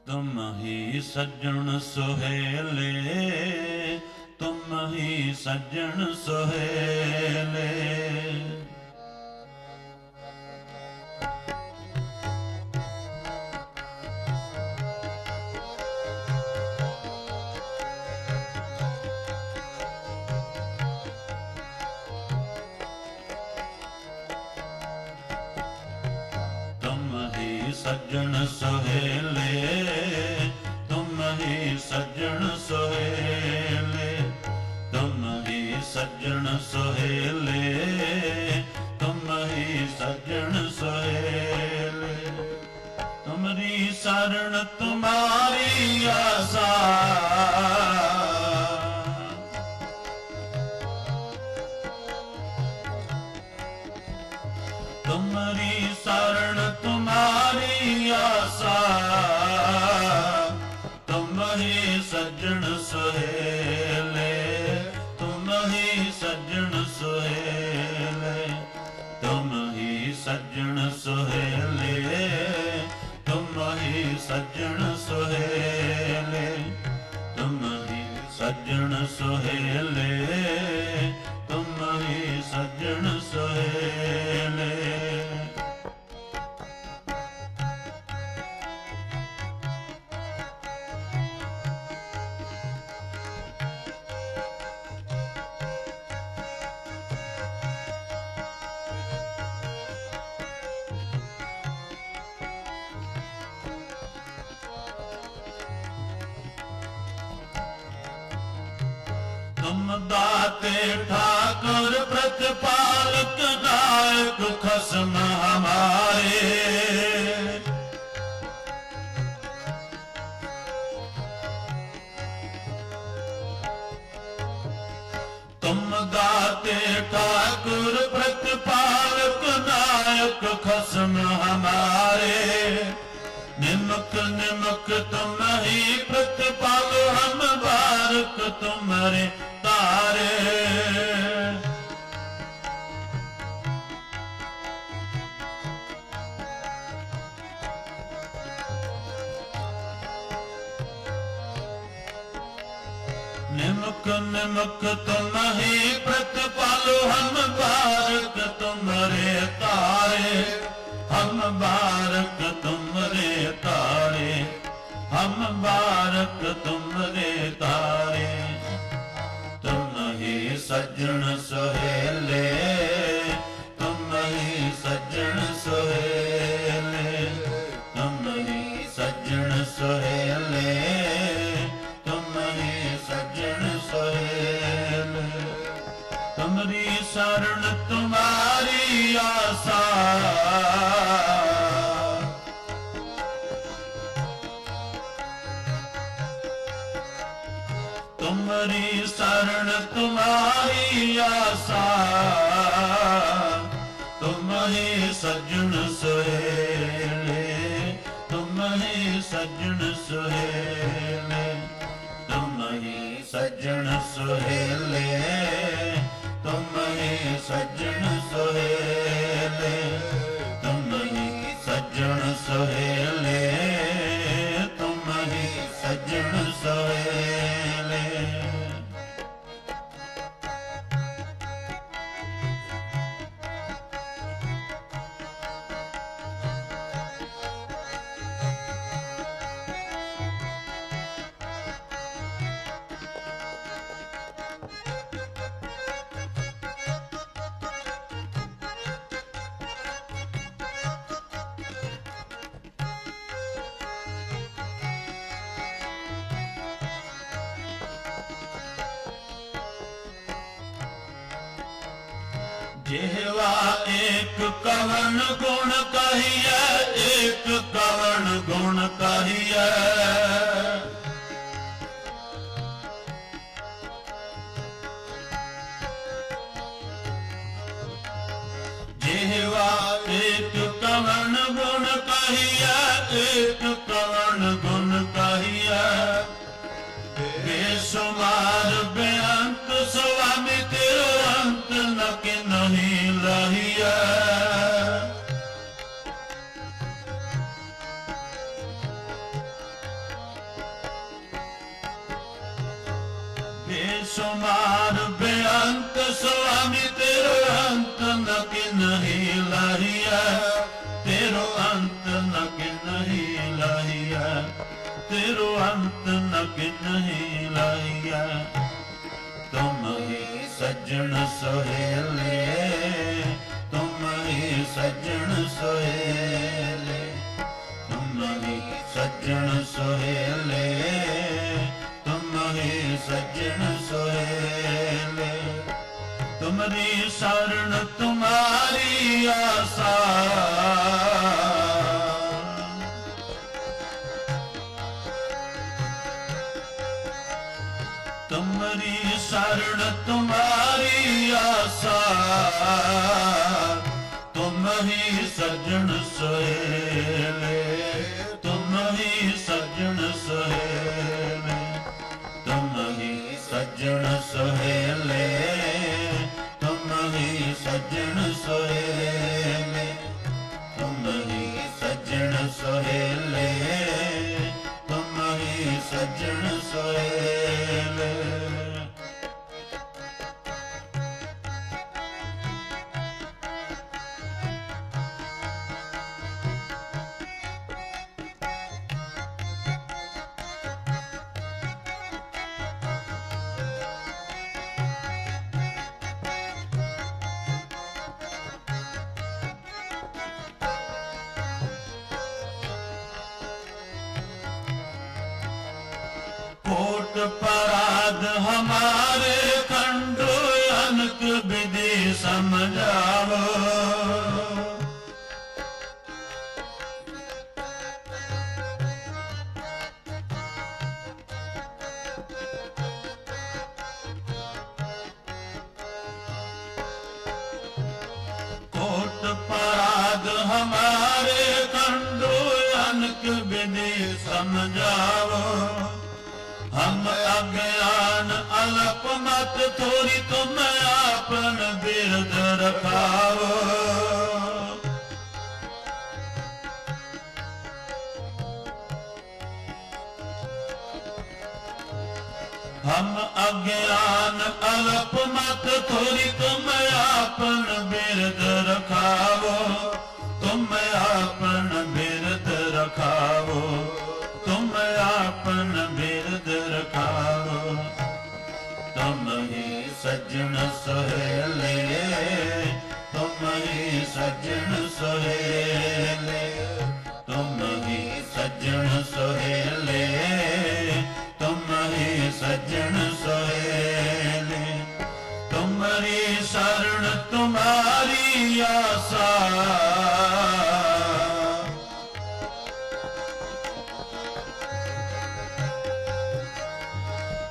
तुम ही सज्जन सुहेले, तुम ही सज्जन सुहेले। सज्जन सुहेले, तुम ही सज्जन सुहेले, तुम ही सज्जन सुहेले, तुम ही सज्जन सुहेले। तुमरी शरण तुम्हारी आसा, तुम्हारी शरण तुम्हारी आसा, तुम ही सज्जन सुहेले, तुम ही सज्जन सुहेले, तुम ही सज्जन सुहेले, तुम ही सज्जन सुहेले, तुम ही सज्जन सुहेले, तुम ही सज्जन सुहेले। तुम दाते ठाकुर प्रतिपालक नायक खसम हमारे, तुम दाते ठाकुर प्रतिपालक नायक खसम हमारे। निमक निमक तुम ही प्रतिपाल, हम बारक तुम्हारे तारे। निमक निमक तुम ही प्रतिपाल, हम बारक तुम्हारे तारे, हम बारक तुमरे तारे, हम बारक तुमरे तारे। तुम ही सज्जन सुहेले, तुम ही सज्जन सुहेले, तुम ही सज्जन सुहेले, तुम ही सज्जन सुहेले। तुमरी शरण तुम्हारी आसा, तुम्हारी शरण तुम्हारी आसा, तुम ही सज्जन सुहेले, तुम ही सज्जन सुहेले, तुम ही सज्जन सुहेले, तुम ही सज्जन सुहेले, तुम ही सज्जन सुहेले, तुम ही सज्जन सुहेले। जेवा एक कवन गुण कहिए, एक कवन गुण कहिए। जेवा एक कवन गुण कहिए, एक कवन गुण कहिए। बेसुमार बेअंत स्वामी तेरो अंत न कि नहीं रहिए। सुमार बेअंत स्वामी तेरो अंत न किन्हीं लाहिया, तेरो अंत न किन्हीं लाहिया, तेरो अंत न किन्हीं लाहिया। तुम ही सज्जन सोहेले, तुम ही सज्जन सोहेले, तुम ही सज्जन सोहेले, तुम ही सज्जन सोहेले। तुम्हारी शरण तुम्हारी आशा, तुम्हारी शरण तुम्हारी आशा, तुम ही सज्जन सोहेले, तुम ही सज्जन सोहेले, तुम ही सज्जन सोहेले, तुम ही सज्जन सोहेले, तुम ही सज्जन सोहेले, तुम ही सज्जन सोहेले। कोट पराध हमारे खंड अनक विधि समझावो, कोट पराध हमारे खंड अनक विधि समझावो। हम अज्ञान अल्प मत थोड़ी तुम आपन बिरद रखाओ, हम अज्ञान अल्प मत थोड़ी तुम आपन बिरद रखाओ, तुम आपन बिरद रखाओ, तुम आपन बिरद रखाओ। तुम ही सज्जन सोहेले, तुम ही सज्जन सोहेले, तुम ही सज्जन सोहेले, तुम ही सज्जन सोहेले। तुम्हारी शरण तुम्हारी आशा,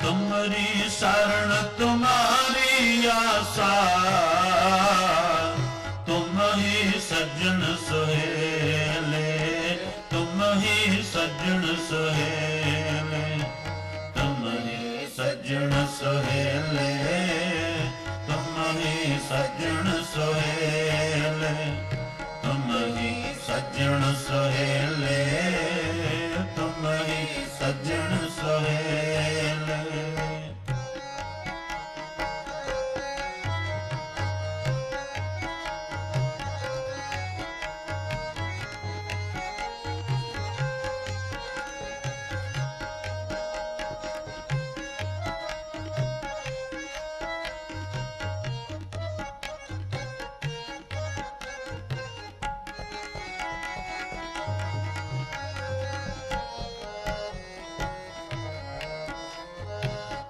तुम्हारी शरण तुम्हारी आशा, तुम ही सज्जन सोहेले, तुम ही सज्जन सोहेले, तुम ही सज्जन सोहेले, तुम ही सज्जन सोहेले, तुम ही सज्जन सोहेले, तुम ही सज्जन सोहेले।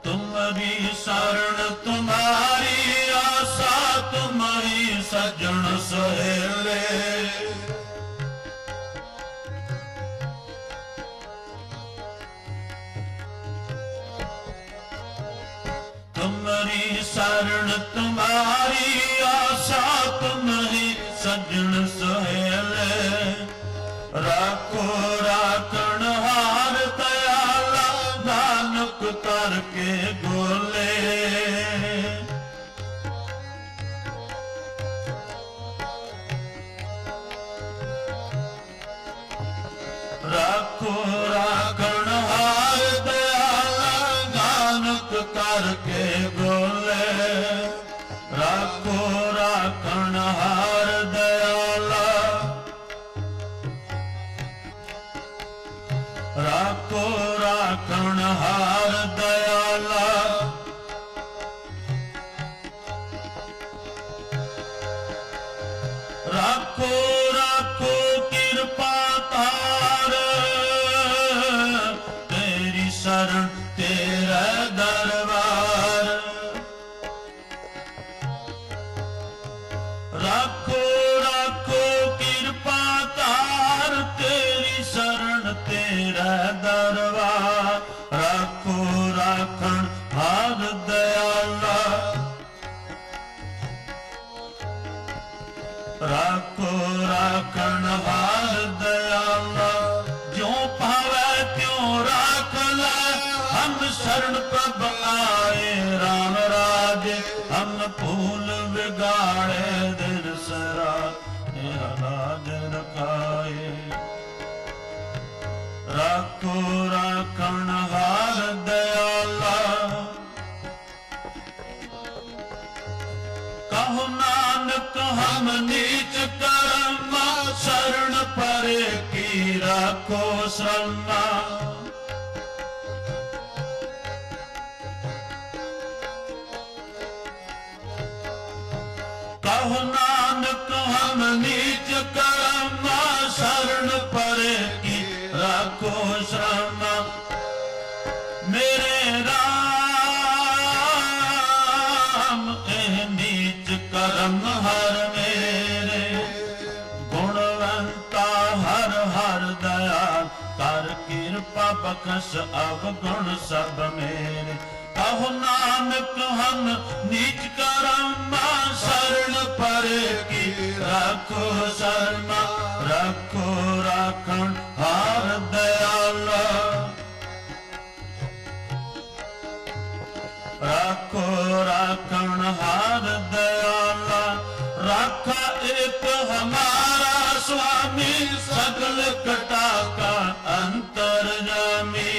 तुम्हारी शरण तुम्हारी आशा, तुम्हारी सज्जन सोहेले। तुम्हारी शरण तुम्हारी आशा, तुम्हारी सज्जन सोहेले। राखो राखण हार दयाला, नानक करके गोले। राखो राखण हार दयाला, नानक करके राखो राखण हार दयाला। राखो राखो कृपा तार, तेरी शरण तेरा दरबार। राखो राखो कृपा तार, तेरी शरण तेरा दरबार। राखो राखण हार दयाला। राखो राखण हार दयाला। ज्यों पावै त्यों राख लै, हम शरण प्रभ आए राम राज। हम भूल बिगाड़े दिन सरा, तेरा लाज रखाए। राखो राखण हार दयाला। कहो नानक हम नीच कर्म, शरण परे की राखो शरणा। कहो नानक हम नीच कर्म, शरण परे की राखो शरणा। मेरे राम एह नीच कर्म हर मेरे, गुणवंता हर हर दया कर कृपा बख्श अवगुण सब मेरे। कहो नानक हम नीच कर्म, शरण परे की राखो शरणा। राखो राखण हार दयाला। राखो राखण हार दयाला। राखा एक हमारा स्वामी, सगल कटा का अंतर्यामी।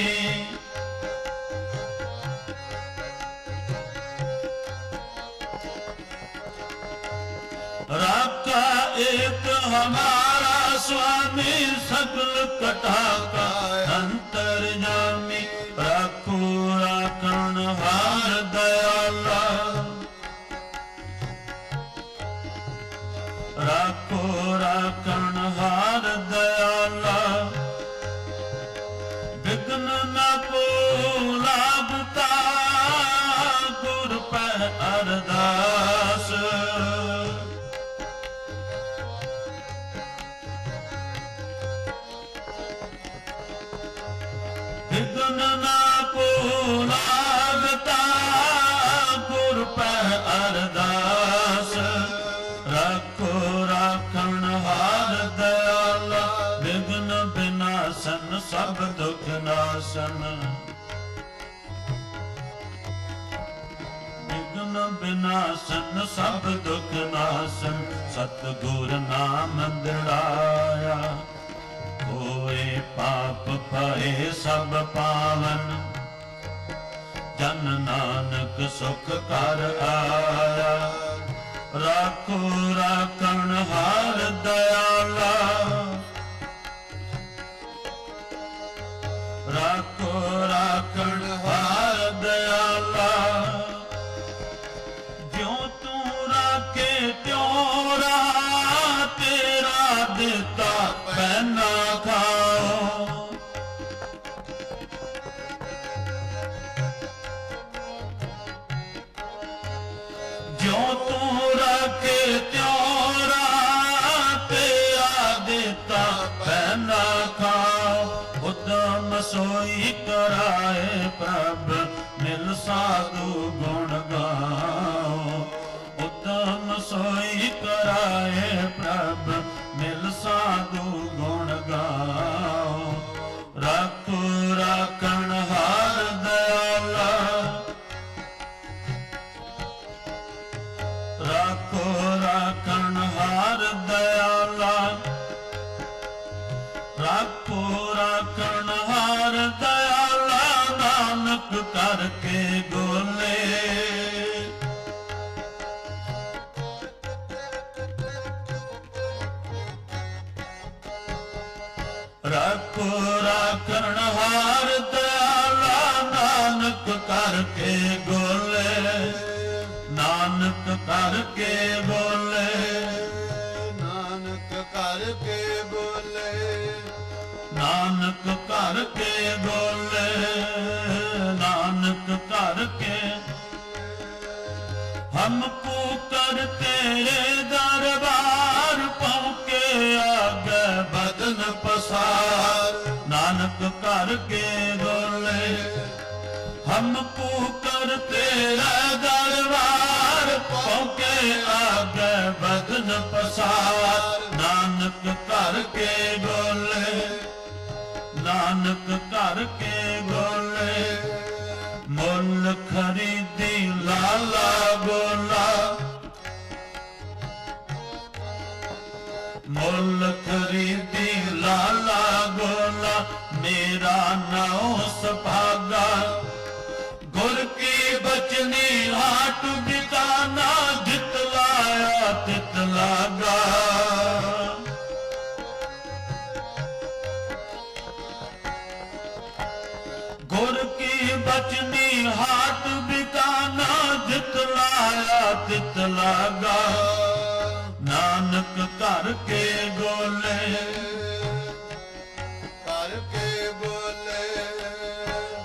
राखा एक हमारा स्वामी, सगल कटा का अंतर्यामी। राखो राखण हार दयाला। राखो राखण हार दयाला। विघ्न न को लागता, गुर पर अरदास। विघ्न न को लागता, गुर पर अरदास। राखो राखण हार दयाला। विघ्न विनाशन सब दुख नाशन। विघ्न विनाशन सब दुख नाशन। सतगुर नाम दृढ़ाया, होए पाप भये सब पावन। जन नानक सुख कर आया। राखो राखण हार दयाला। राखो राखण हार दयाला। ज्यों तू राखे त्यों रहा, तेरा दिता पैना खाओ। ज्यों तू राखे त्यों रहा, तेरा दिता पैना खाओ। उद्दम सोई कराए प्रभ, मिल साधु गुण गाओ। उद्दम सोई कराए प्रभ, मिल साधु गुण गाओ। राखो राखण हार दयाला। राखो राखण हार दयाला। राखो राखण हार दयाला। नानक करके गोले। ਰੱਖੋ ਰਾਖਣ ਹਾਰ ਦਇਆਲਾ ਨਾਨਕ ਕਰਕੇ ਗੋਲੇ ਨਾਨਕ ਕਰਕੇ ਬੋਲੇ ਨਾਨਕ ਕਰਕੇ ਬੋਲੇ ਨਾਨਕ ਕਰਕੇ ਬੋਲੇ ਨਾਨਕ ਕਰਕੇ ਹਮ ਪੁਕਾਰ ਤੇਰੇ ਦਰਬਾਰ ਪਹੁੰਚੇ ਆਗੇ ਬਦਨ ਪਸਾਰ ਨਾਨਕ ਕਰਕੇ ਬੋਲੇ ਹਮ ਪੁਕਾਰ ਤੇਰੇ ਦਰਬਾਰ ਪਹੁੰਚੇ ਆਗੇ ਬਦਨ ਪਸਾਰ ਨਾਨਕ ਕਰਕੇ ਬੋਲੇ ਨਾਨਕ ਕਰਕੇ ਬੋਲੇ ਮੁੱਲ ਖਰੀਦੀ ਲਾਲਾ ਗੋਲਾ ਮੁੱਲ ਖਰੀਦੀ ਲਾਲਾ ਗੋਲਾ ਮੇਰਾ ਨਾਉ ਸੁਭਾਗਾ ਗੁਰ ਕੀ ਬਚਨੀ ਹਾਟ ਬਿਕਾਨਾ ਜਿਤ ਲਾਇਆ ਤਿਤ ਲਾਗਾ ਗੁਰ ਕੀ ਬਚਨੀ ਹਾਟ ਬਿਕਾਨਾ ਜਿਤ ਲਾਇਆ ਤਿਤ ਲਾਗਾ ਨਾਨਕ ਘਰ ਕੇ ਗੋਲੇ ਕਰਕੇ ਬੋਲੇ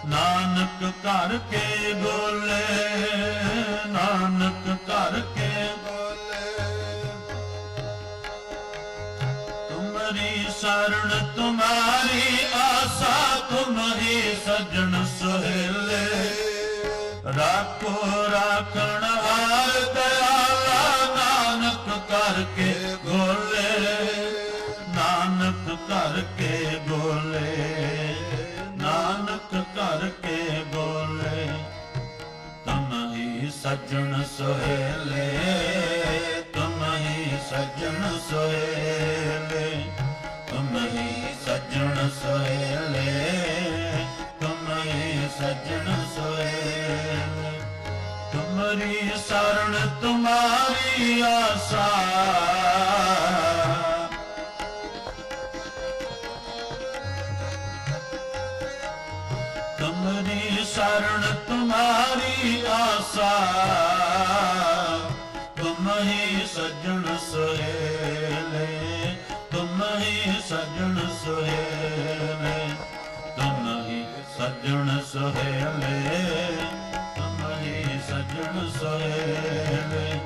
ਨਾਨਕ ਘਰ ਕੇ ਗੋਲੇ ਨਾਨਕ ਘਰ ਕੇ ਬੋਲੇ ਤੁਮਰੀ ਸ਼ਰਨ ਤੁਮਾਰੀ ਆਸਾ ਤੁਮ ਹੀ ਸਜਣ ਸੁਹੇਲੇ ਰਾਖੋ ਰਾਖਣ ਹਾਰ ਦਇਆਲਾ ਨਾਨਕ ਕਰਕੇ ਗੋਲੇ ਨਾਨਕ ਕਰਕੇ ਗੋਲੇ ਨਾਨਕ ਕਰਕੇ ਗੋਲੇ ਤੁਮ ਹੀ ਸਜਣ ਸੁਹੇਲੇ ਤੁਮ ਹੀ ਸਜਣ ਸੁਹੇਲੇ ਤੁਮ ਹੀ ਸਜਣ ਸੁਹੇਲੇ ਤੁਮ ਹੀ ਸਜਣ ਸੁਹੇਲੇ ਤੁਮਰੀ ਸ਼ਰਨ ਤੁਮਾਰੀ ਆਸਾ ਤੁਮਰੀ ਸ਼ਰਨ ਤੁਮਾਰੀ ਆਸਾ ਤੁਮ ਹੀ ਸਜਣ ਸੁਹੇਲੇ ਤੁਮ ਹੀ ਸਜਣ ਸੁਹੇਲੇ ਤੁਮ ਹੀ ਸਜਣ ਸੁਹੇਲੇ ਤੁਮ ਹੀ ਸਜਣ ਸੁਹੇਲੇ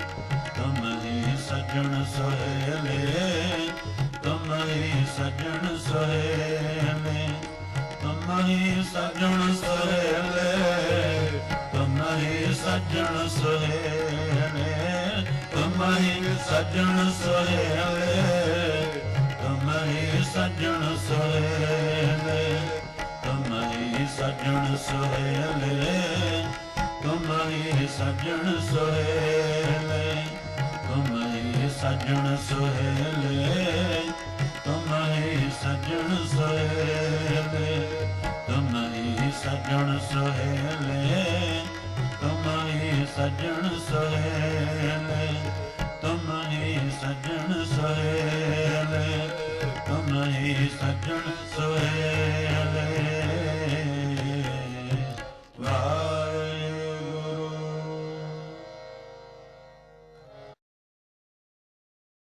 ਤੁਮ ਹੀ ਸਜਣ ਸੁਹੇਲੇ ਤੁਮ ਹੀ ਸਜਣ ਸੁਹੇਲੇ ਤੁਮ ਹੀ ਸਜਣ ਸੁਹੇਲੇ ਤੁਮ ਹੀ ਸਜਣ ਸੁਹੇਲੇ ਤੁਮ ਹੀ ਸਜਣ ਸੁਹੇਲੇ ਤੁਮ ਹੀ ਸਜਣ ਸੁਹੇਲੇ ਤੁਮ ਹੀ ਸਜਣ ਸੁਹੇਲੇ ਤੁਮ ਹੀ ਸਜਣ ਸੁਹੇਲੇ ਤੁਮ ਹੀ ਸਜਣ ਸੁਹੇਲੇ ਤੁਮ ਹੀ ਸਜਣ ਸੁਹੇਲੇ ਤੁਮ ਹੀ ਸਜਣ ਸੁਹੇਲੇ ਤੁਮ ਹੀ ਸਜਣ ਸੁਹੇਲੇ ਤੁਮ ਹੀ ਸਜਣ ਸੁਹੇਲੇ ਤੁਮ ਹੀ ਸਜਣ